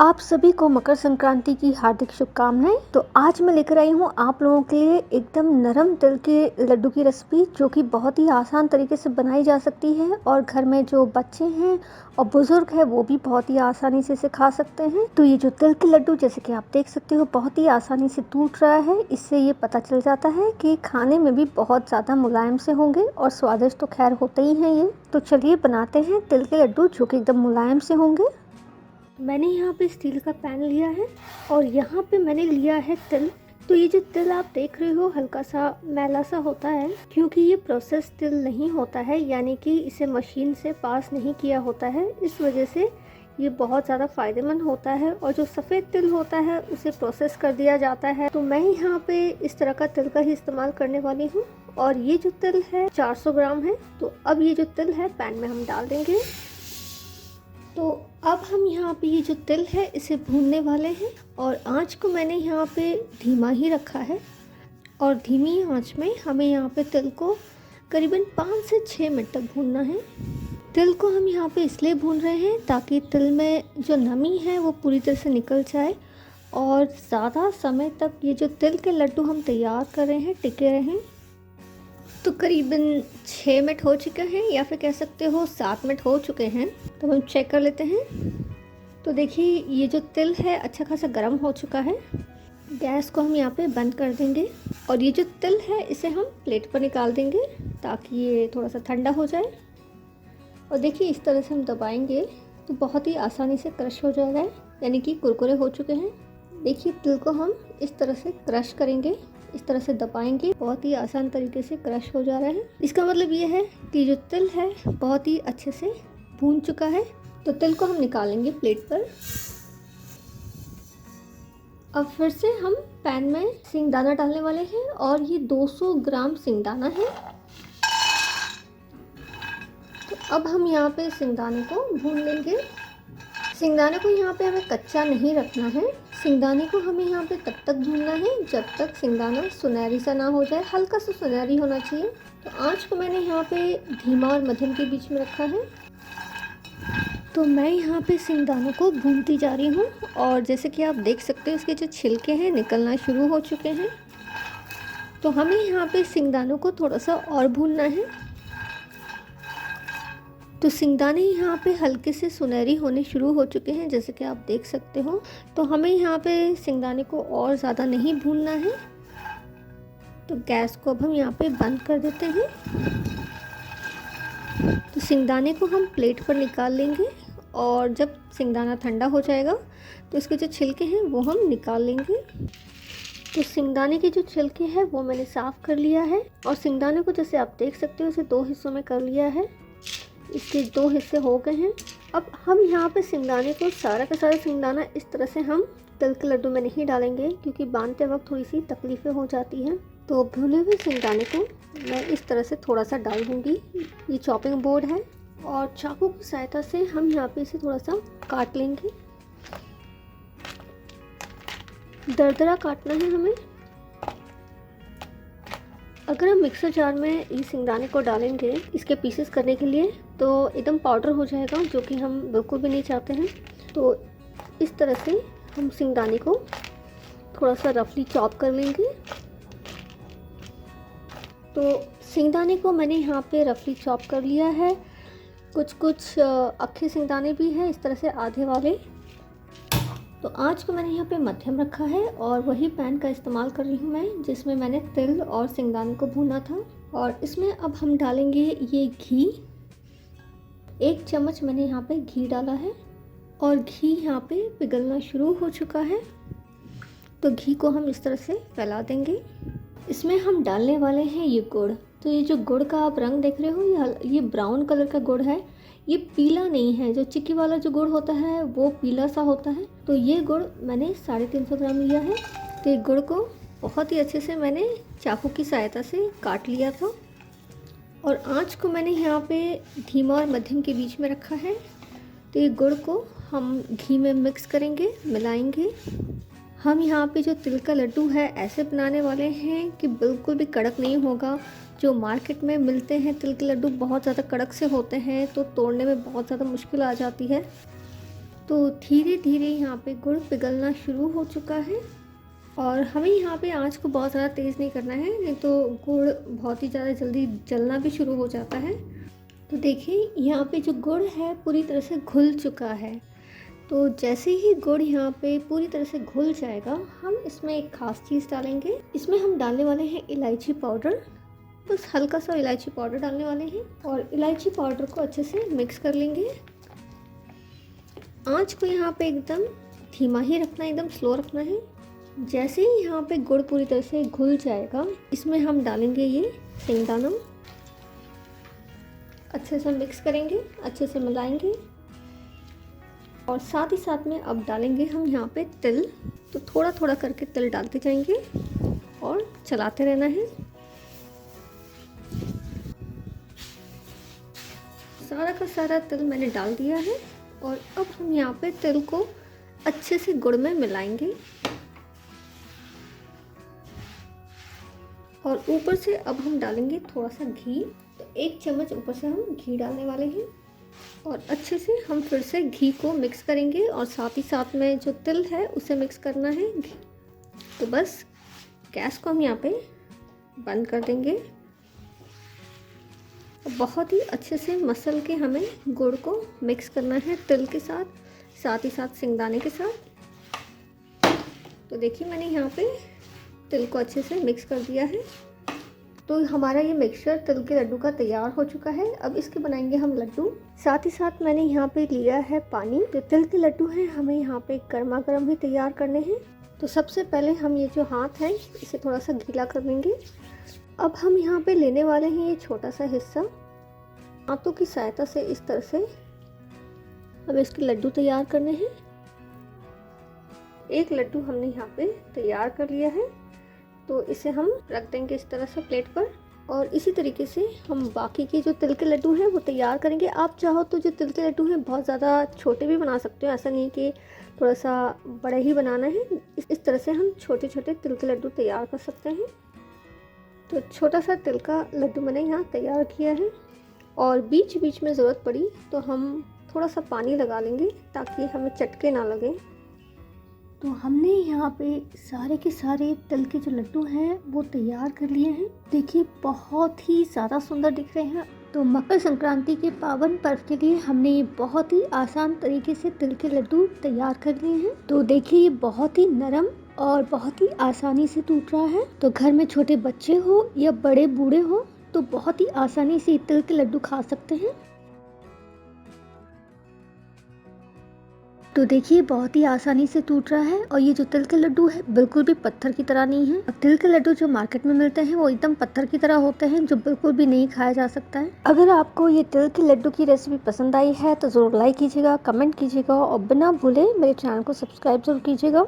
आप सभी को मकर संक्रांति की हार्दिक शुभकामनाएं। तो आज मैं लेकर आई हूँ आप लोगों के लिए एकदम नरम तिल के लड्डू की रेसिपी, जो कि बहुत ही आसान तरीके से बनाई जा सकती है और घर में जो बच्चे हैं और बुजुर्ग हैं वो भी बहुत ही आसानी से इसे खा सकते हैं। तो ये जो तिल के लड्डू, जैसे कि आप देख सकते हो, बहुत ही आसानी से टूट रहा है। इससे ये पता चल जाता है कि खाने में भी बहुत ज़्यादा मुलायम से होंगे और स्वादिष्ट तो खैर होते ही हैं ये। तो चलिए बनाते हैं तिल के लड्डू जो कि एकदम मुलायम से होंगे। मैंने यहाँ पे स्टील का पैन लिया है और यहाँ पे मैंने लिया है तिल। तो ये जो तिल आप देख रहे हो हल्का सा मैला सा होता है, क्योंकि ये प्रोसेस तिल नहीं होता है, यानी कि इसे मशीन से पास नहीं किया होता है। इस वजह से ये बहुत ज़्यादा फ़ायदेमंद होता है। और जो सफ़ेद तिल होता है उसे प्रोसेस कर दिया जाता है। तो मैं यहाँ पे इस तरह का तिल का ही इस्तेमाल करने वाली हूँ। और ये जो तिल है 400 ग्राम है। तो अब ये जो तिल है पैन में हम डाल देंगे। तो अब हम यहाँ पे ये जो तिल है इसे भूनने वाले हैं और आंच को मैंने यहाँ पे धीमा ही रखा है। और धीमी आंच में हमें यहाँ पे तिल को करीबन 5 से 6 मिनट तक भूनना है। तिल को हम यहाँ पे इसलिए भून रहे हैं ताकि तिल में जो नमी है वो पूरी तरह से निकल जाए और ज़्यादा समय तक ये जो तिल के लड्डू हम तैयार कर रहे हैं टिके रहें। तो करीबन 6 मिनट हो चुके हैं, या फिर कह सकते हो 7 मिनट हो चुके हैं। तो हम चेक कर लेते हैं। तो देखिए ये जो तिल है अच्छा खासा गर्म हो चुका है। गैस को हम यहाँ पे बंद कर देंगे और ये जो तिल है इसे हम प्लेट पर निकाल देंगे ताकि ये थोड़ा सा ठंडा हो जाए। और देखिए इस तरह से हम दबाएंगे तो बहुत ही आसानी से क्रश हो जाएगा, यानी कि कुरकुरे हो चुके हैं। देखिए तिल को हम इस तरह से क्रश करेंगे, इस तरह से दबाएंगे, बहुत ही आसान तरीके से क्रश हो जा रहा है। इसका मतलब ये है कि जो तिल है बहुत ही अच्छे से भून चुका है। तो तिल को हम निकालेंगे प्लेट पर। अब फिर से हम पैन में सिंगदाना डालने वाले हैं और ये 200 ग्राम सिंगदाना है। तो अब हम यहाँ पे सिंगदाने को भून लेंगे। सिंगदाने को यहाँ पे हमें कच्चा नहीं रखना है। सिंगदाने को हमें यहाँ पे तब तक भूनना है जब तक सिंगदाना सुनहरी सा ना हो जाए, हल्का सा सुनहरी होना चाहिए। तो आंच को मैंने यहाँ पे धीमा और मध्यम के बीच में रखा है। तो मैं यहाँ पे सिंगदानों को भूनती जा रही हूँ और जैसे कि आप देख सकते हो इसके जो छिलके हैं निकलना शुरू हो चुके हैं। तो हमें यहाँ पे सिंगदानों को थोड़ा सा और भूनना है। तो सिंगदाने यहाँ पे हल्के से सुनहरी होने शुरू हो चुके हैं, जैसे कि आप देख सकते हो। तो हमें यहाँ पे सिंगदाने को और ज़्यादा नहीं भूनना है। तो गैस को अब हम यहाँ पे बंद कर देते हैं। तो सिंगदाने को हम प्लेट पर निकाल लेंगे और जब सिंगदाना ठंडा हो जाएगा तो इसके जो छिलके हैं वो हम निकाल लेंगे। तो सिंगदाने के जो छिलके हैं वो मैंने साफ़ कर लिया है और सिंगदाने को जैसे आप देख सकते हो इसे 2 हिस्सों में कर लिया है। इसके 2 हिस्से हो गए हैं। अब हम यहाँ पे सिंगदाने को सारा का सारा सिंगदाना इस तरह से हम तिल के लड्डू में नहीं डालेंगे, क्योंकि बांधते वक्त थोड़ी सी तकलीफ़ें हो जाती हैं। तो भुने हुए सिंगदाने को मैं इस तरह से थोड़ा सा डाल दूँगी। ये चॉपिंग बोर्ड है और चाकू की सहायता से हम यहाँ पे इसे थोड़ा सा काट लेंगे। दरदरा काटना है हमें। अगर हम मिक्सर जार में ये सिंगदाने को डालेंगे इसके पीसेस करने के लिए तो एकदम पाउडर हो जाएगा, जो कि हम बिल्कुल भी नहीं चाहते हैं। तो इस तरह से हम सिंगदाने को थोड़ा सा रफली चॉप कर लेंगे। तो सिंगदाने को मैंने यहाँ पे रफली चॉप कर लिया है। कुछ अक्खे सिंगदाने भी हैं इस तरह से आधे वाले। तो आंच को मैंने यहाँ पे मध्यम रखा है और वही पैन का इस्तेमाल कर रही हूँ मैं, जिसमें मैंने तिल और सिंगदाने को भूना था। और इसमें अब हम डालेंगे ये घी। 1 चम्मच मैंने यहाँ पे घी डाला है और घी यहाँ पे पिघलना शुरू हो चुका है। तो घी को हम इस तरह से फैला देंगे। इसमें हम डालने वाले हैं ये गुड़। तो ये जो गुड़ का आप रंग देख रहे हो ये ब्राउन कलर का गुड़ है, ये पीला नहीं है। जो चिक्की वाला जो गुड़ होता है वो पीला सा होता है। तो ये गुड़ मैंने 350 ग्राम लिया है। तो ये गुड़ को बहुत ही अच्छे से मैंने चाकू की सहायता से काट लिया था और आंच को मैंने यहाँ पे धीमा और मध्यम के बीच में रखा है। तो ये गुड़ को हम घी में मिक्स करेंगे, मिलाएंगे। हम यहाँ पे जो तिल का लड्डू है ऐसे बनाने वाले हैं कि बिल्कुल भी कड़क नहीं होगा। जो मार्केट में मिलते हैं तिल के लड्डू बहुत ज़्यादा कड़क से होते हैं, तो तोड़ने में बहुत ज़्यादा मुश्किल आ जाती है। तो धीरे धीरे यहाँ पे गुड़ पिघलना शुरू हो चुका है और हमें यहाँ पे आँच को बहुत ज़्यादा तेज़ नहीं करना है, नहीं तो गुड़ बहुत ही ज़्यादा जल्दी जलना भी शुरू हो जाता है। तो देखिए यहाँ पे जो गुड़ है पूरी तरह से घुल चुका है। तो जैसे ही गुड़ यहाँ पे पूरी तरह से घुल जाएगा, हम इसमें एक ख़ास चीज़ डालेंगे। इसमें हम डालने वाले हैं इलायची पाउडर। बस हल्का सा इलायची पाउडर डालने वाले हैं और इलायची पाउडर को अच्छे से मिक्स कर लेंगे। आँच को यहाँ पे एकदम धीमा ही रखना है, एकदम स्लो रखना है। जैसे ही यहाँ पे गुड़ पूरी तरह से घुल जाएगा, इसमें हम डालेंगे ये सिंगदाना। अच्छे से मिक्स करेंगे, अच्छे से मिलाएंगे और साथ ही साथ में अब डालेंगे हम यहाँ पे तिल। तो थोड़ा थोड़ा करके तिल डालते जाएंगे और चलाते रहना है। सारा का सारा तिल मैंने डाल दिया है और अब हम यहाँ पे तिल को अच्छे से गुड़ में मिलाएंगे और ऊपर से अब हम डालेंगे थोड़ा सा घी। तो 1 चम्मच ऊपर से हम घी डालने वाले हैं और अच्छे से हम फिर से घी को मिक्स करेंगे और साथ ही साथ में जो तिल है उसे मिक्स करना है। तो बस गैस को हम यहाँ पे बंद कर देंगे। बहुत ही अच्छे से मसल के हमें गुड़ को मिक्स करना है तिल के साथ, साथ ही साथ सिंगदाने के साथ। तो देखिए मैंने यहाँ पे तिल को अच्छे से मिक्स कर दिया है। तो हमारा ये मिक्सचर तिल के लड्डू का तैयार हो चुका है। अब इसके बनाएंगे हम लड्डू। साथ ही साथ मैंने यहाँ पे लिया है पानी। तो तिल के लड्डू हैं, हमें यहाँ पे गर्मा गर्म ही तैयार करने हैं। तो सबसे पहले हम ये जो हाथ है इसे थोड़ा सा गीला कर लेंगे। अब हम यहाँ पे लेने वाले हैं ये छोटा सा हिस्सा। हाथों की सहायता से इस तरह से हमें इसके लड्डू तैयार करने हैं। एक लड्डू हमने यहाँ पे तैयार कर लिया है। तो इसे हम रख देंगे इस तरह से प्लेट पर और इसी तरीके से हम बाकी के जो तिल के लड्डू हैं वो तैयार करेंगे। आप चाहो तो जो तिल के लड्डू हैं बहुत ज़्यादा छोटे भी बना सकते हो, ऐसा नहीं कि थोड़ा सा बड़ा ही बनाना है। इस तरह से हम छोटे छोटे तिल के लड्डू तैयार कर सकते हैं। तो छोटा सा तिल का लड्डू मैंने यहाँ तैयार किया है और बीच बीच में ज़रूरत पड़ी तो हम थोड़ा सा पानी लगा लेंगे ताकि हमें चटके ना लगे। तो हमने यहाँ पे सारे के सारे तिल के जो लड्डू हैं वो तैयार कर लिए हैं। देखिए बहुत ही ज़्यादा सुंदर दिख रहे हैं। तो मकर संक्रांति के पावन पर्व के लिए हमने ये बहुत ही आसान तरीके से तिल के लड्डू तैयार कर लिए हैं। तो देखिए ये बहुत ही नरम और बहुत ही आसानी से टूट रहा है। तो घर में छोटे बच्चे हो या बड़े बूढ़े हो तो बहुत ही आसानी से तिल के लड्डू खा सकते हैं। तो देखिए बहुत ही आसानी से टूट रहा है और ये जो तिल के लड्डू है बिल्कुल भी पत्थर की तरह नहीं है। तिल के लड्डू जो मार्केट में मिलते हैं वो एकदम पत्थर की तरह होते हैं, जो बिल्कुल भी नहीं खाया जा सकता है। अगर आपको ये तिल के लड्डू की रेसिपी पसंद आई है तो ज़रूर लाइक कीजिएगा, कमेंट कीजिएगा और बिना भूले मेरे चैनल को सब्सक्राइब जरूर कीजिएगा।